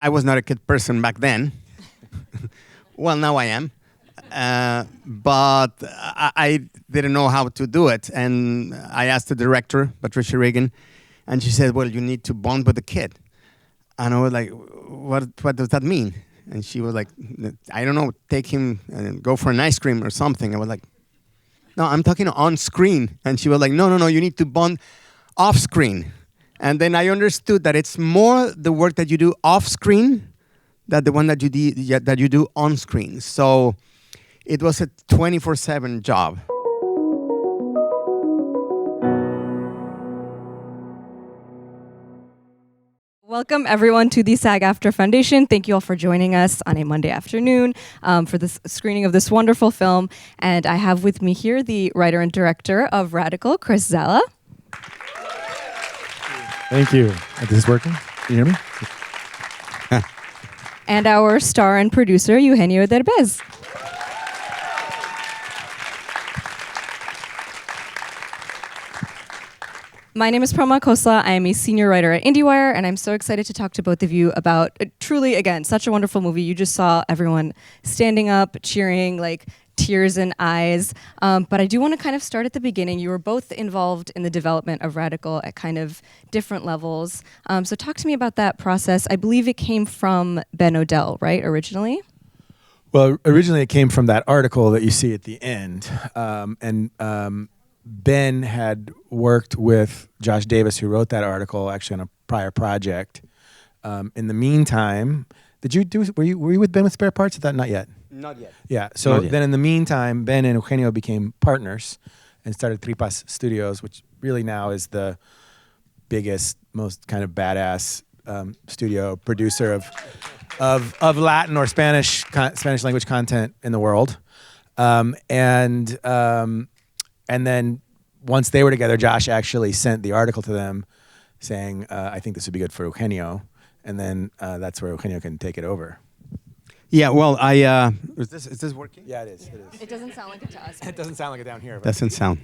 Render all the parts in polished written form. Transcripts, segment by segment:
I was not a kid person back then. Well, now I am. But I didn't know how to do it. And I asked the director, Patricia Reagan, and she said, well, you need to bond with the kid. And I was like, what does that mean? And she was like, I don't know, take him and go for an ice cream or something. I was like, no, I'm talking on screen. And she was like, no, you need to bond off screen. And then I understood that it's more the work that you do off screen than the one that you do on screen. So it was a 24/7 job. Welcome, everyone, to the SAG-AFTRA Foundation. Thank you all for joining us on a Monday afternoon for this screening of this wonderful film. And I have with me here the writer and director of Radical, Chris Zalla. Thank you. This is working? Can you hear me? And our star and producer, Eugenio Derbez. My name is Proma Khosla. I am a senior writer at IndieWire, and I'm so excited to talk to both of you about truly, again, such a wonderful movie. You just saw everyone standing up, cheering, like tears in eyes. But I do want to kind of start at the beginning. You were both involved in the development of Radical at kind of different levels. So talk to me about that process. I believe it came from Ben O'Dell, right, originally? Well, originally it came from that article that you see at the end. Ben had worked with Josh Davis, who wrote that article, actually on a prior project. In the meantime, were you with Ben with Spare Parts? Or that not yet? Not yet. Yeah. So then in the meantime, Ben and Eugenio became partners and started Tripas Studios, which really now is the biggest, most kind of badass studio producer of Latin or Spanish language content in the world. And then once they were together, Josh actually sent the article to them saying, I think this would be good for Eugenio. And then that's where Eugenio can take it over. Yeah, well, is this working? Yeah, it is. It doesn't sound like it to us. It doesn't sound like it down here. But. Doesn't sound.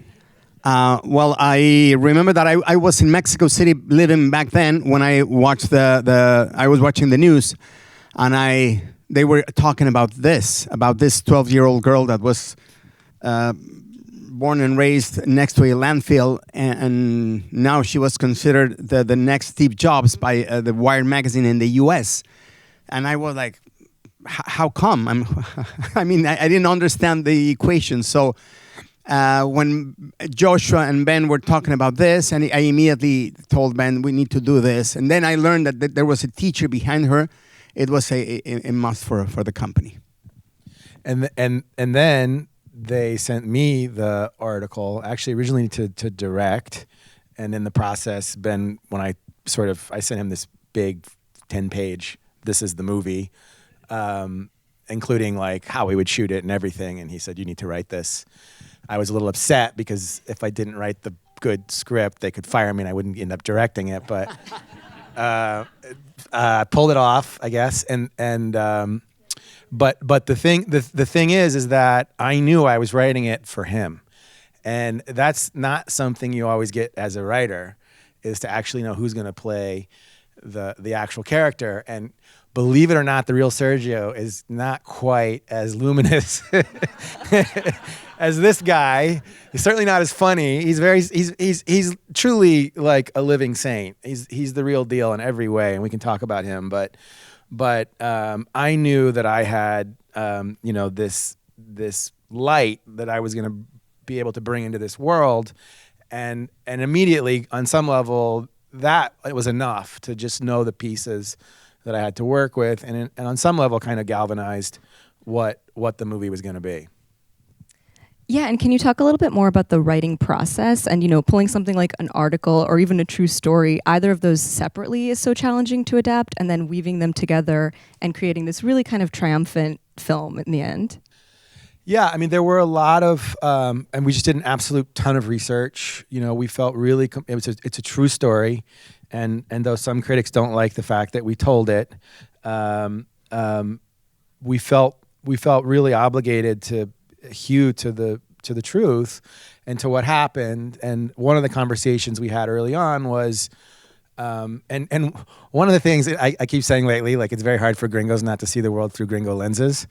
Well, I remember that I was in Mexico City living back then when I watched I was watching the news, and they were talking about this 12-year-old girl that was born and raised next to a landfill, and now she was considered the next Steve Jobs by the Wired magazine in the U.S. And I was like, how come? I didn't understand the equation. So when Joshua and Ben were talking about this, and I immediately told Ben, we need to do this. And then I learned that there was a teacher behind her. It was a must for the company. And then they sent me the article, actually originally to direct, and in the process, Ben, when I sent him this big 10-page, this is the movie, including like how we would shoot it and everything, and he said, you need to write this. I was a little upset because if I didn't write the good script, they could fire me and I wouldn't end up directing it, but pulled it off, I guess, But the thing is that I knew I was writing it for him, and that's not something you always get as a writer, is to actually know who's going to play the actual character. And believe it or not, the real Sergio is not quite as luminous as this guy. He's certainly not as funny. He's truly like a living saint. He's the real deal in every way, and we can talk about him, but I knew that I had, this light that I was going to be able to bring into this world, and immediately, on some level, that it was enough to just know the pieces that I had to work with, and on some level, kind of galvanized what the movie was going to be. Yeah, and can you talk a little bit more about the writing process and, pulling something like an article or even a true story, either of those separately is so challenging to adapt, and then weaving them together and creating this really kind of triumphant film in the end? Yeah, there were a lot of, and we just did an absolute ton of research. We felt really, it's a true story, and though some critics don't like the fact that we told it, we felt really obligated to hew to the truth and to what happened. And one of the conversations we had early on was, And one of the things that I keep saying lately, like it's very hard for gringos not to see the world through gringo lenses.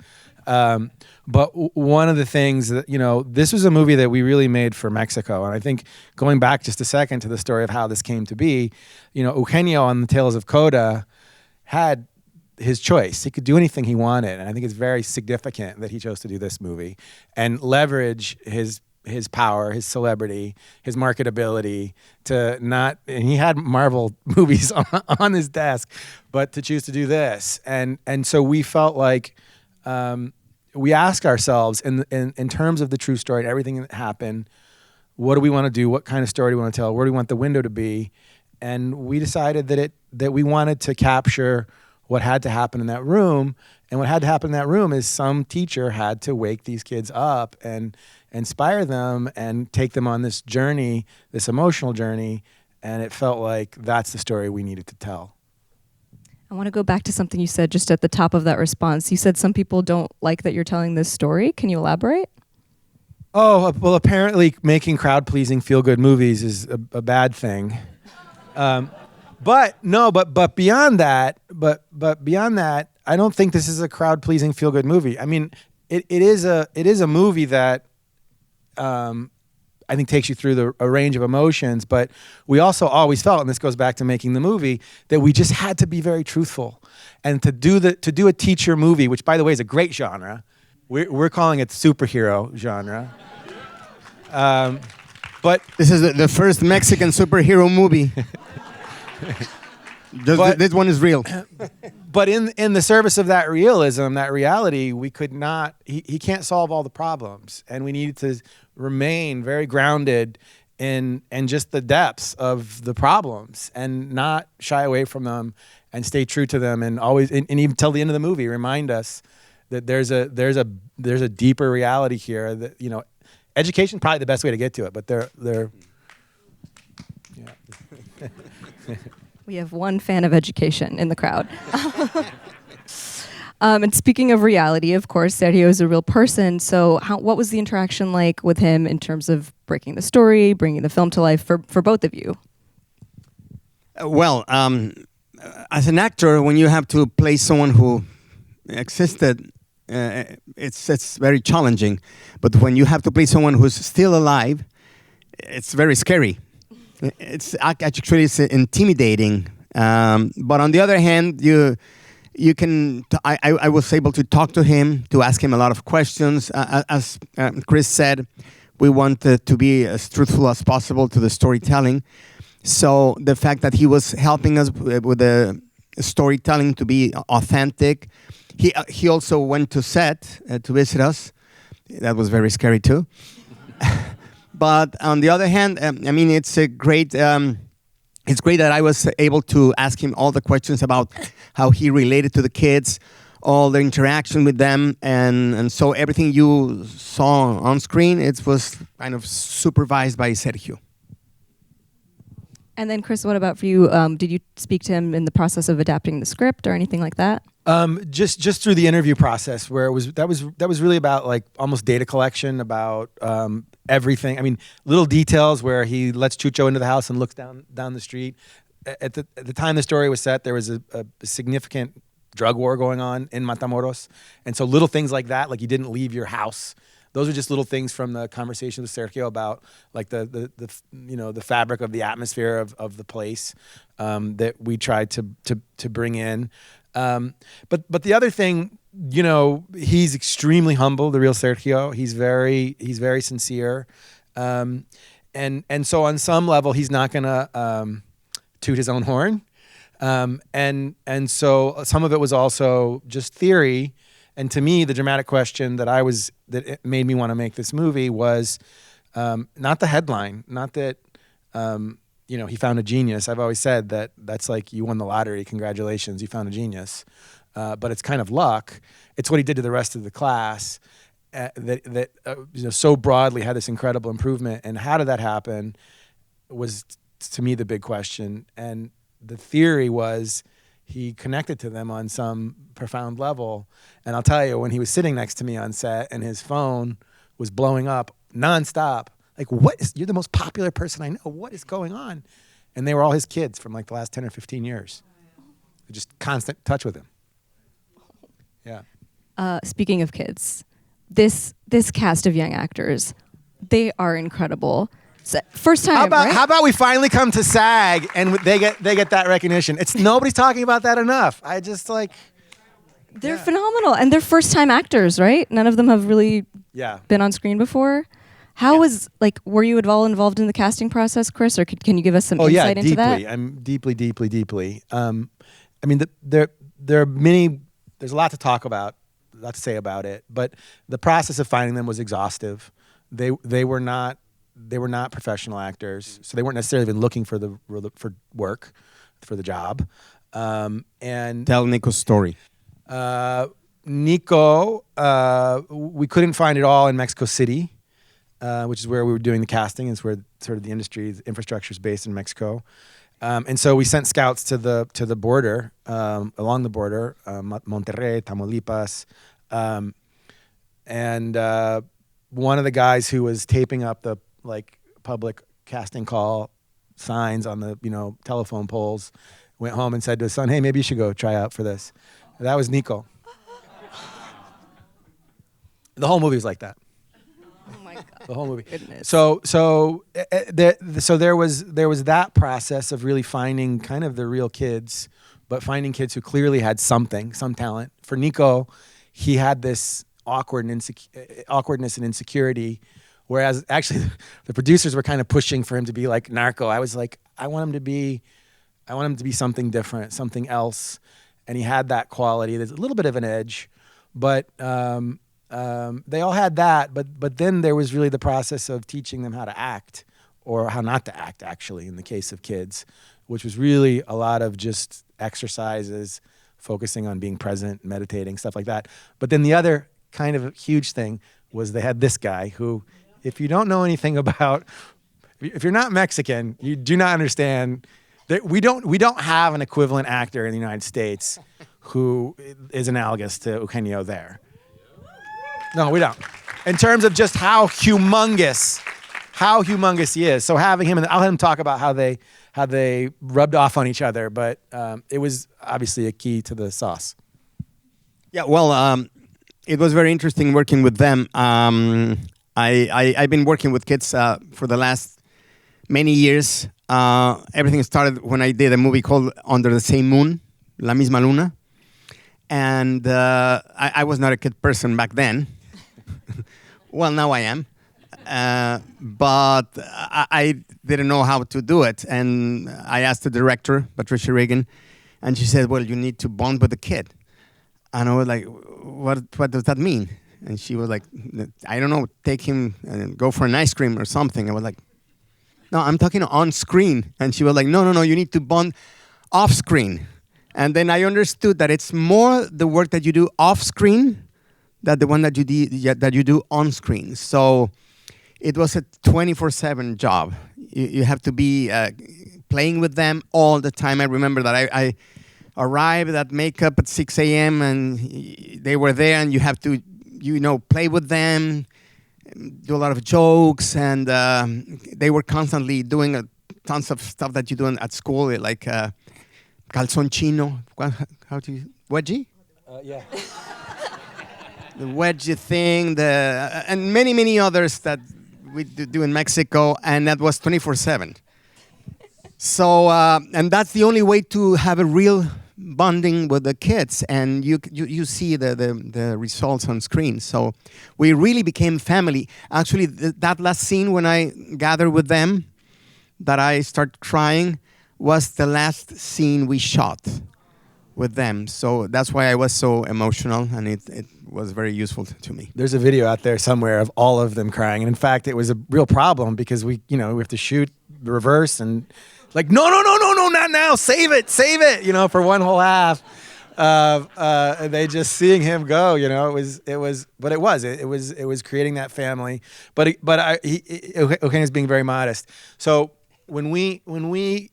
But one of the things that, this was a movie that we really made for Mexico. And I think going back just a second to the story of how this came to be, Eugenio on the Tales of CODA had his choice. He could do anything he wanted. And I think it's very significant that he chose to do this movie and leverage his power, his celebrity, his marketability to not, and he had Marvel movies on his desk, but to choose to do this. And so we felt like, we ask ourselves in terms of the true story and everything that happened, what do we want to do? What kind of story do we want to tell? Where do we want the window to be? And we decided that we wanted to capture what had to happen in that room. And what had to happen in that room is some teacher had to wake these kids up and inspire them and take them on this journey, this emotional journey. And it felt like that's the story we needed to tell. I want to go back to something you said just at the top of that response. You said some people don't like that you're telling this story. Can you elaborate? Oh, well, apparently making crowd-pleasing feel-good movies is a bad thing. But beyond that, I don't think this is a crowd-pleasing feel-good movie. I mean, it is a movie that I think takes you through a range of emotions, but we also always felt, and this goes back to making the movie, that we just had to be very truthful. And to do a teacher movie, which by the way is a great genre, we're calling it superhero genre. But this is the first Mexican superhero movie. This one is real. But in the service of that realism, that reality, we could not, he can't solve all the problems. And we needed to remain very grounded in just the depths of the problems and not shy away from them and stay true to them and always, and even till the end of the movie, remind us that there's a deeper reality here that, education probably the best way to get to it, but they're yeah. We have one fan of education in the crowd. And speaking of reality, of course, Sergio is a real person. So what was the interaction like with him in terms of breaking the story, bringing the film to life for both of you? Well, as an actor, when you have to play someone who existed, it's very challenging. But when you have to play someone who's still alive, it's very scary. It's actually intimidating. But on the other hand, I was able to talk to him, to ask him a lot of questions. As Chris said, we wanted to be as truthful as possible to the storytelling. So the fact that he was helping us with the storytelling to be authentic. He also went to set to visit us. That was very scary too. But on the other hand, it's great that I was able to ask him all the questions about how he related to the kids, all the interaction with them, and so everything you saw on screen, it was kind of supervised by Sergio. And then, Chris, what about for you? Did you speak to him in the process of adapting the script or anything like that? Just through the interview process, where that was really about like almost data collection about everything. I mean, little details where he lets Chucho into the house and looks down the street. At the time the story was set, there was a significant drug war going on in Matamoros, and so little things like that, like you didn't leave your house. Those are just little things from the conversation with Sergio about like the fabric of the atmosphere of the place that we tried to bring in. But the other thing, he's extremely humble, the real Sergio. He's very sincere. And so on some level, he's not gonna toot his own horn. And so some of it was also just theory. And to me, the dramatic question that it made me want to make this movie was not the headline, not that he found a genius. I've always said that's like you won the lottery, congratulations, you found a genius. But it's kind of luck. It's what he did to the rest of the class that so broadly had this incredible improvement. And how did that happen was, to me, the big question. And the theory was he connected to them on some profound level. And I'll tell you, when he was sitting next to me on set and his phone was blowing up nonstop, like, you're the most popular person I know. What is going on? and they were all his kids from like the last 10 or 15 years. Just constant touch with him. Yeah. Speaking of kids, this cast of young actors, they are incredible. So, first time. How about we finally come to SAG and they get that recognition? Nobody's talking about that enough. I just like. They're phenomenal, and they're first time actors, right? None of them have really been on screen before. How was were you at all involved in the casting process, Chris, or can you give us some insight into that? Deeply. I'm deeply. I mean, there are many. There's a lot to talk about, a lot to say about it, but the process of finding them was exhaustive. They were not professional actors, so they weren't necessarily even looking for work, for the job. And tell Nico's story. Nico, we couldn't find it all in Mexico City, which is where we were doing the casting. It's where sort of the infrastructure is based in Mexico. And so we sent scouts to the border, along the border, Monterrey, Tamaulipas, and one of the guys who was taping up the public casting call signs on the telephone poles went home and said to his son, "Hey, maybe you should go try out for this." That was Nico. The whole movie was like that. Oh my God. The whole movie. Goodness. So there was that process of really finding kind of the real kids, but finding kids who clearly had some talent. For Nico, he had this awkwardness and insecurity, whereas actually the producers were kind of pushing for him to be like Narco. I was like, I want him to be something different, something else. And he had that quality. There's a little bit of an edge, but they all had that. But then there was really the process of teaching them how to act, or how not to act, actually, in the case of kids, which was really a lot of just exercises, focusing on being present, meditating, stuff like that. But then the other kind of huge thing was they had this guy who, if you don't know anything about, if you're not Mexican, you do not understand. We don't have an equivalent actor in the United States who is analogous to Eugenio there. No, we don't. In terms of just how humongous he is. So having him, and I'll let him talk about how they rubbed off on each other, but it was obviously a key to the sauce. Yeah, well, it was very interesting working with them. I've been working with kids for the last many years. Everything started when I did a movie called Under the Same Moon, La Misma Luna. And I was not a kid person back then. Well, now I am. But I didn't know how to do it. And I asked the director, Patricia Reagan, and she said, well, you need to bond with the kid. And I was like, what does that mean? And she was like, I don't know, take him and go for an ice cream or something. I was like, no, I'm talking on screen. And she was like, no, you need to bond off screen. And then I understood that it's more the work that you do off screen than the one that you do on screen. So it was a 24/7 job. You have to be playing with them all the time. I remember that I arrived at makeup at 6 a.m. and they were there, and you have to, play with them, do a lot of jokes, and they were constantly doing tons of stuff that you do at school, like calzon chino. How do you wedgie? Yeah. The wedgie thing, and many others that we do in Mexico, and that was 24/7. So, and that's the only way to have a real bonding with the kids, and you see the results on screen. So we really became family. Actually, that last scene when I gathered with them, that I start crying, was the last scene we shot with them. So that's why I was so emotional, and it was very useful to me. There's a video out there somewhere of all of them crying, and in fact, it was a real problem because we have to shoot the reverse and like, no, not now, save it, for one whole half. They just seeing him go, it was creating that family. But Eugenio's being very modest. So when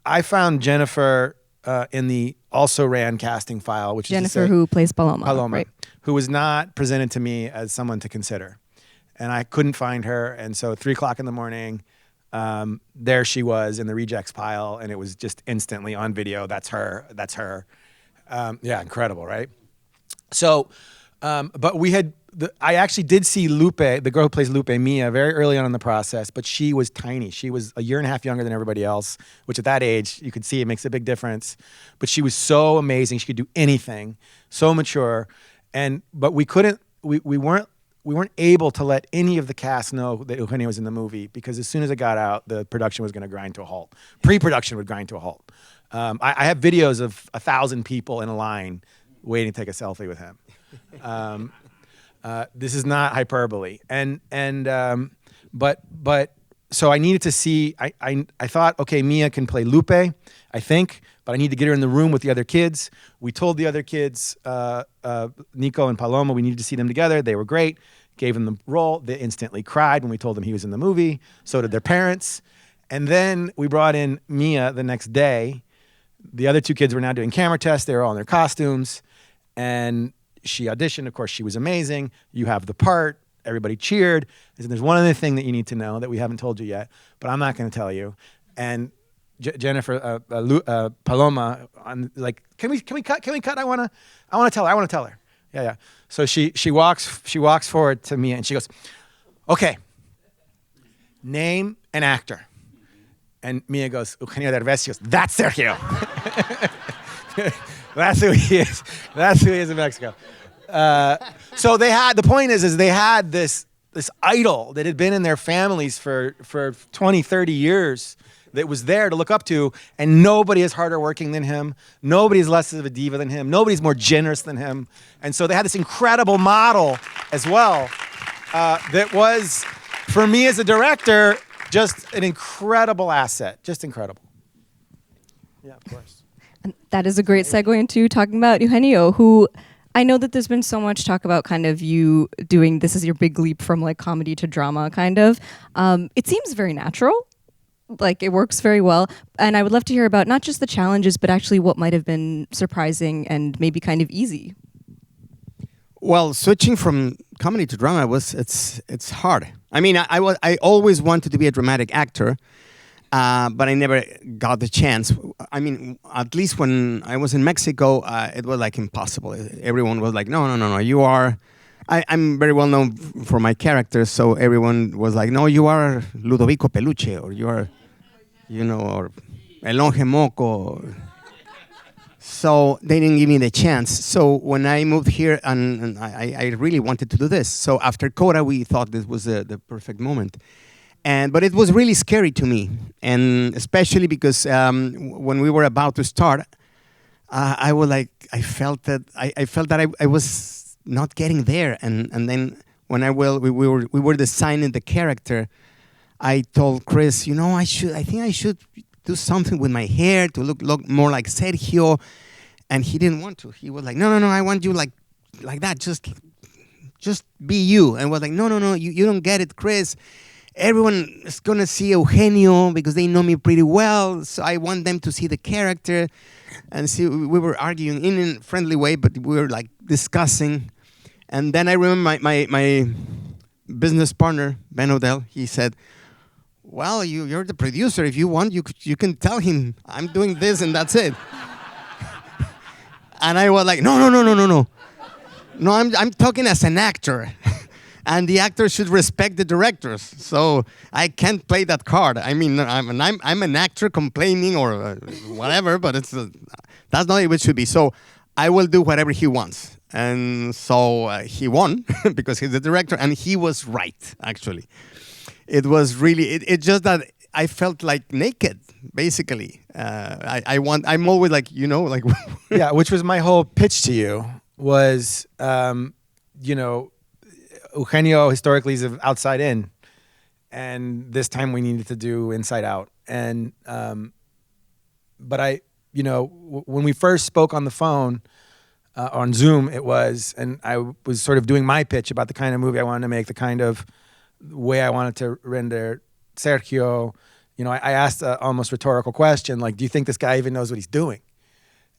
I found Jennifer in the also ran casting file, which Jennifer, is to say, who plays Paloma, right? Who was not presented to me as someone to consider, and I couldn't find her. And so at 3:00 in the morning, there she was in the rejects pile, and it was just instantly on video. That's her. That's her. Yeah, incredible, right? So, but we had. I actually did see Lupe, the girl who plays Lupe, Mia, very early on in the process, but she was tiny. She was a year and a half younger than everybody else, which at that age, you could see it makes a big difference. But she was so amazing. She could do anything, so mature. But we weren't able to let any of the cast know that Eugenio was in the movie, because as soon as it got out, the production was going to grind to a halt. Pre-production would grind to a halt. I have videos of 1,000 people in a line waiting to take a selfie with him. This is not hyperbole, but so I needed to see. I thought, okay, Mia can play Lupe, I think, but I need to get her in the room with the other kids. We told the other kids, Nico and Paloma, we needed to see them together. They were great. Gave them the role. They instantly cried when we told them he was in the movie. So did their parents. And then we brought in Mia the next day. The other two kids were now doing camera tests. They were all in their costumes, and she auditioned. Of course, she was amazing. You have the part. Everybody cheered. And there's one other thing that you need to know that we haven't told you yet, but I'm not going to tell you. And Jennifer, Paloma, can we cut? I want to tell her. Yeah. So she walks forward to Mia and she goes, "Okay, name an actor." And Mia goes, "Eugenio Derbez." She goes, "That's Sergio." That's who he is. That's who he is in Mexico. So the point is they had this idol that had been in their families for 20, 30 years that was there to look up to, and nobody is harder working than him. Nobody is less of a diva than him. Nobody's more generous than him. And so they had this incredible model as well that was, for me as a director, just an incredible asset. Just incredible. Yeah, of course. And that is a great segue into talking about Eugenio, who I know that there's been so much talk about kind of you doing this as your big leap from like comedy to drama kind of. It seems very natural. Like it works very well. And I would love to hear about not just the challenges, but actually what might have been surprising and maybe kind of easy. Well, switching from comedy to drama it's hard. I mean, I always wanted to be a dramatic actor. But I never got the chance. I mean, at least when I was in Mexico, it was like impossible. Everyone was like, no, you are... I'm very well known for my characters, so everyone was like, no, you are Ludovico Peluche, or you are, or El Longe Moco. So they didn't give me the chance. So when I moved here, and I really wanted to do this. So after CODA, we thought this was the perfect moment. But it was really scary to me, and especially because when we were about to start, I felt that I was not getting there, and then when we were designing the character, I told Chris, I think I should do something with my hair to look more like Sergio, and he didn't want to. He was like, no, I want you like that, just be you, and was like, no, you don't get it, Chris. Everyone is going to see Eugenio because they know me pretty well, so I want them to see the character. And see, we were arguing in a friendly way, but we were like discussing. And then I remember my business partner, Ben Odell, he said, well, you're the producer. If you want, you can tell him I'm doing this and that's it. And I was like, no. No, I'm talking as an actor. And the actor should respect the directors. So I can't play that card. I mean, I'm an actor complaining or whatever, but that's not what it should be. So I will do whatever he wants. And so he won because he's the director, and he was right, actually. It was really, it's just that I felt like naked, basically. I'm always like, like... Yeah, which was my whole pitch to you was, Eugenio historically is outside in, and this time we needed to do inside out. And but when we first spoke on the phone on Zoom, and I was sort of doing my pitch about the kind of movie I wanted to make, the kind of way I wanted to render Sergio. I asked an almost rhetorical question like, "Do you think this guy even knows what he's doing?"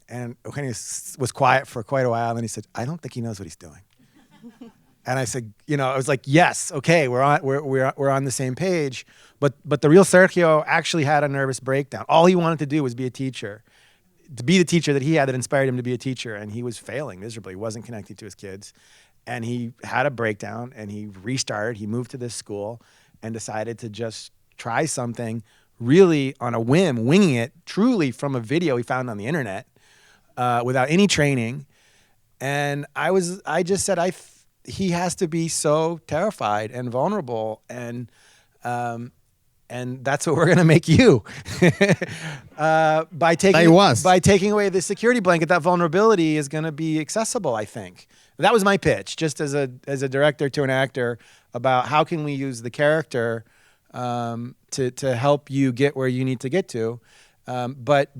And Eugenio was quiet for quite a while, and he said, "I don't think he knows what he's doing." And I said, I was like, yes, okay, we're on the same page. But the real Sergio actually had a nervous breakdown. All he wanted to do was be a teacher, to be the teacher that he had that inspired him to be a teacher. And he was failing miserably. He wasn't connecting to his kids. And he had a breakdown and he restarted. He moved to this school and decided to just try something really on a whim, winging it truly from a video he found on the internet without any training. And I just said, he has to be so terrified and vulnerable, and that's what we're gonna make you by taking away the security blanket. That vulnerability is gonna be accessible. I think that was my pitch, just as a director to an actor, about how can we use the character to help you get where you need to get to. But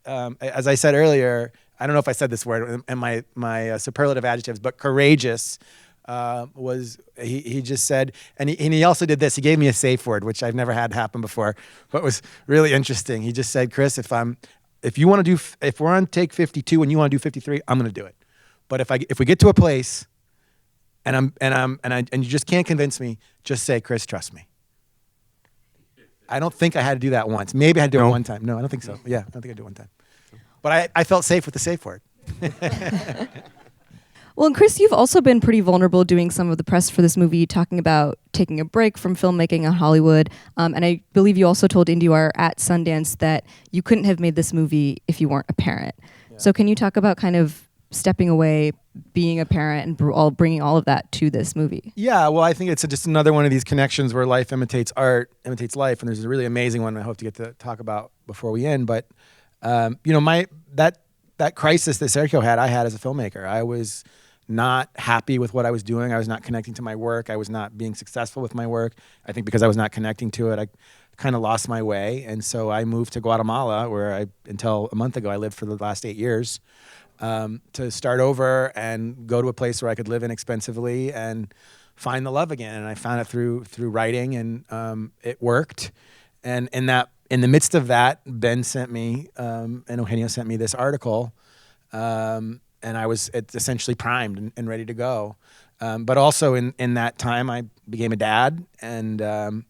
as I said earlier, I don't know if I said this word in my superlative adjectives, but courageous was, he just said, and he also did this. He gave me a safe word, which I've never had happen before, but was really interesting. He just said, Chris, if we're on take 52 and you want to do 53, I'm going to do it. But if we get to a place and you just can't convince me, just say, Chris, trust me. I don't think I had to do that once. Maybe I had to do it one time. No, I don't think so. Yeah, I don't think I did it one time. But I felt safe with the safe word. Well, and Chris, you've also been pretty vulnerable doing some of the press for this movie, talking about taking a break from filmmaking in Hollywood. And I believe you also told IndieWire at Sundance that you couldn't have made this movie if you weren't a parent. Yeah. So can you talk about kind of stepping away, being a parent, and bringing all of that to this movie? Yeah, well, I think it's just another one of these connections where life imitates art, imitates life. And there's a really amazing one I hope to get to talk about before we end. But that crisis that Sergio had, I had as a filmmaker. I was not happy with what I was doing. I was not connecting to my work. I was not being successful with my work. I think because I was not connecting to it, I kind of lost my way. And so I moved to Guatemala, where until a month ago, I lived for the last 8 years, to start over and go to a place where I could live inexpensively and find the love again. And I found it through writing, and it worked. And in the midst of that, Ben sent me, and Eugenio sent me this article, and I was essentially primed and ready to go. But also in that time, I became a dad, and on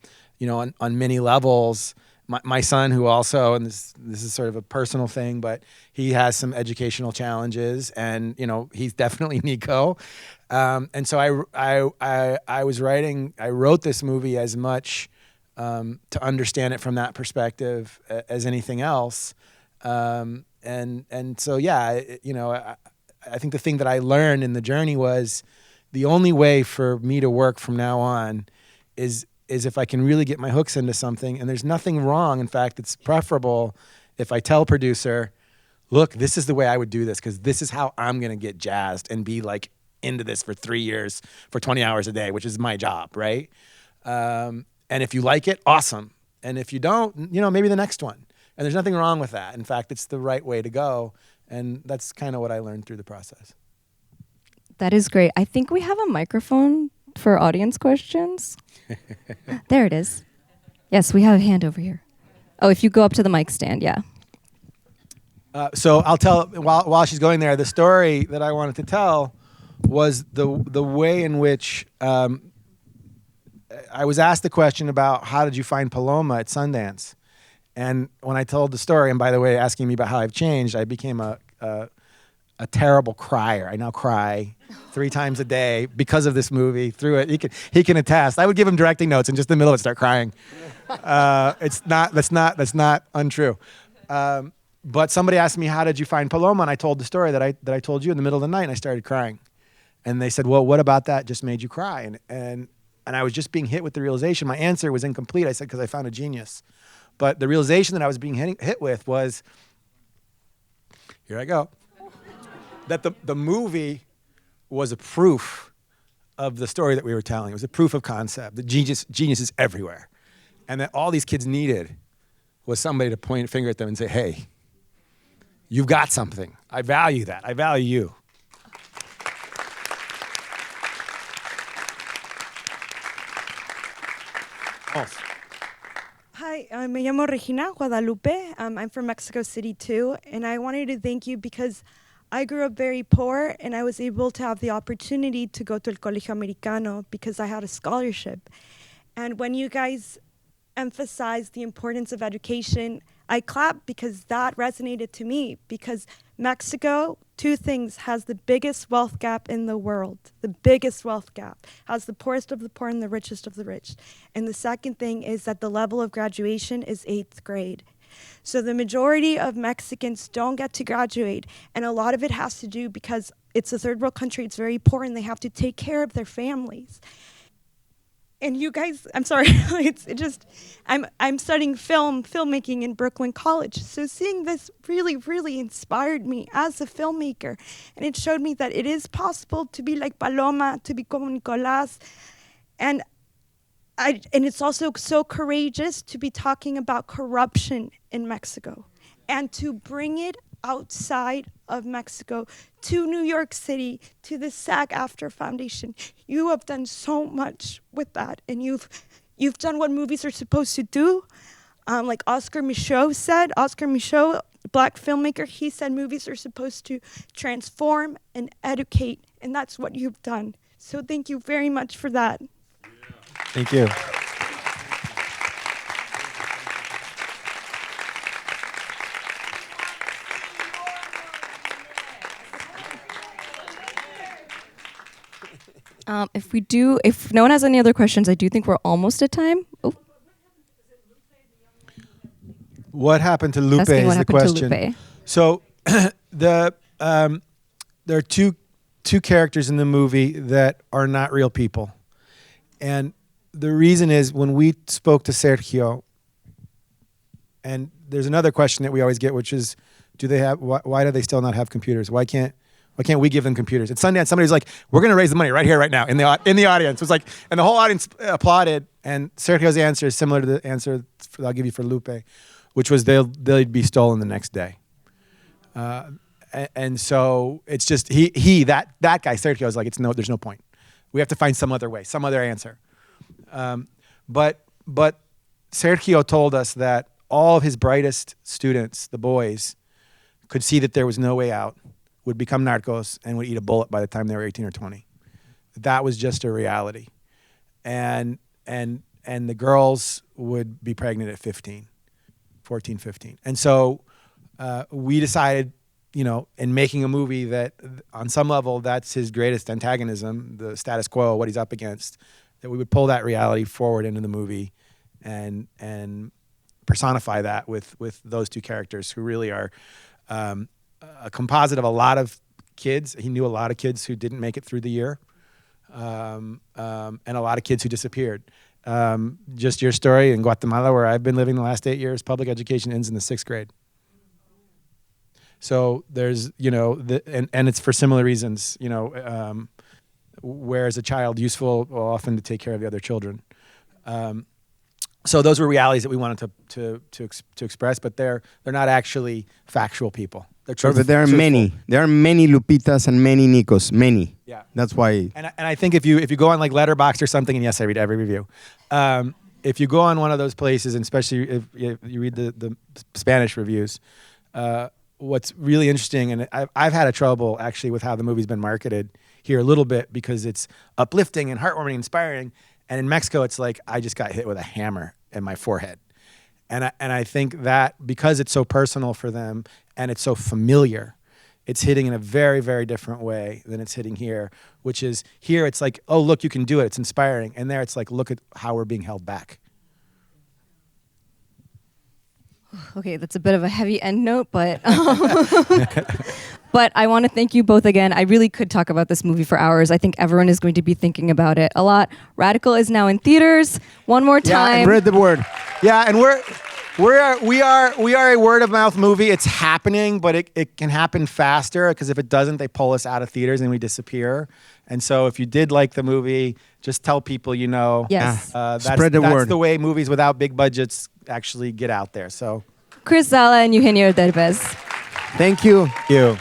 many levels, my son, who also, and this is sort of a personal thing, but he has some educational challenges, and he's definitely Nico. And so I wrote this movie as much to understand it from that perspective as anything else. And so, yeah, I think the thing that I learned in the journey was the only way for me to work from now on is if I can really get my hooks into something. And there's nothing wrong. In fact, it's preferable if I tell a producer, look, this is the way I would do this, because this is how I'm going to get jazzed and be like into this for 3 years for 20 hours a day, which is my job, right? And if you like it, awesome. And if you don't, maybe the next one. And there's nothing wrong with that. In fact, it's the right way to go. And that's kind of what I learned through the process. That is great. I think we have a microphone for audience questions. There it is. Yes, we have a hand over here. Oh, if you go up to the mic stand, yeah. So I'll tell, while she's going there, the story that I wanted to tell was the way in which I was asked the question about how did you find Paloma at Sundance? And when I told the story, and by the way, asking me about how I've changed, I became a terrible crier. I now cry 3 times a day because of this movie. Through it, he can attest. I would give him directing notes, and just in the middle of it, start crying. That's not untrue. But somebody asked me, how did you find Paloma? And I told the story that I told you in the middle of the night, and I started crying. And they said, well, what about that just made you cry? And I was just being hit with the realization. My answer was incomplete. I said, because I found a genius. But the realization that I was being hit with was, here I go, that the movie was a proof of the story that we were telling. It was a proof of concept. The genius is everywhere. And that all these kids needed was somebody to point a finger at them and say, hey, you've got something. I value that. I value you. Hi, me llamo Regina Guadalupe. I'm from Mexico City too, and I wanted to thank you because I grew up very poor, and I was able to have the opportunity to go to El Colegio Americano because I had a scholarship. And when you guys emphasize the importance of education, I clap because that resonated to me, because Mexico, two things, has the biggest wealth gap in the world. The biggest wealth gap. Has the poorest of the poor and the richest of the rich. And the second thing is that the level of graduation is 8th grade. So the majority of Mexicans don't get to graduate, and a lot of it has to do because it's a third world country, it's very poor, and they have to take care of their families. And you guys, I'm sorry, I'm studying filmmaking in Brooklyn College. So seeing this really, really inspired me as a filmmaker. And it showed me that it is possible to be like Paloma, to be como Nicolás. And it's also so courageous to be talking about corruption in Mexico and to bring it outside of Mexico to New York City, to the SAG-AFTRA Foundation. You have done so much with that, and you've done what movies are supposed to do. Like Oscar Michaud said, Black filmmaker, he said movies are supposed to transform and educate, and that's what you've done. So thank you very much for that. Thank you. If no one has any other questions, I do think we're almost at time. Oh. What happened to Lupe Asking is what the happened to question. Lupe. So there are two characters in the movie that are not real people. And the reason is when we spoke to Sergio, and there's another question that we always get, which is, why do they still not have computers? Why can't we give them computers? At Sundance, somebody's like, we're going to raise the money right here, right now, in the audience. It was like, and the whole audience applauded. And Sergio's answer is similar to the answer I'll give you for Lupe, which was they'd be stolen the next day. And so it's just that guy Sergio is like, there's no point. We have to find some other way, some other answer. But Sergio told us that all of his brightest students, the boys, could see that there was no way out, would become narcos, and would eat a bullet by the time they were 18 or 20. That was just a reality. And the girls would be pregnant at 14, 15. And so we decided, in making a movie that on some level that's his greatest antagonism, the status quo, what he's up against, that we would pull that reality forward into the movie and personify that with those two characters who really are a composite of a lot of kids. He knew a lot of kids who didn't make it through the year, and a lot of kids who disappeared. Just your story in Guatemala, where I've been living the last 8 years, public education ends in the 6th grade. So there's, and it's for similar reasons, where is a child useful? Well, often to take care of the other children. So those were realities that we wanted to express, but they're not actually factual people. They're But there are many. There are many Lupitas and many Nicos. Many. Yeah. That's why. And I think if you go on like Letterboxd or something, and yes, I read every review. If you go on one of those places, and especially if you read the Spanish reviews, what's really interesting, and I've had a trouble actually with how the movie's been marketed here a little bit, because it's uplifting and heartwarming, inspiring. And in Mexico, it's like I just got hit with a hammer in my forehead. And I think that because it's so personal for them and it's so familiar, it's hitting in a very, very different way than it's hitting here, which is here it's like, oh, look, you can do it. It's inspiring. And there it's like, look at how we're being held back. Okay, that's a bit of a heavy end note, but but I want to thank you both again. I really could talk about this movie for hours. I think everyone is going to be thinking about it a lot. Radical is now in theaters. One more time. Yeah, spread the word. Yeah, and we are a word of mouth movie. It's happening, but it can happen faster, because if it doesn't, they pull us out of theaters and we disappear. And so if you did like the movie, just tell people you know. Yes. Spread the word. That's the way movies without big budgets actually get out there. So, Chris Zalla and Eugenio Derbez. Thank you. thank you.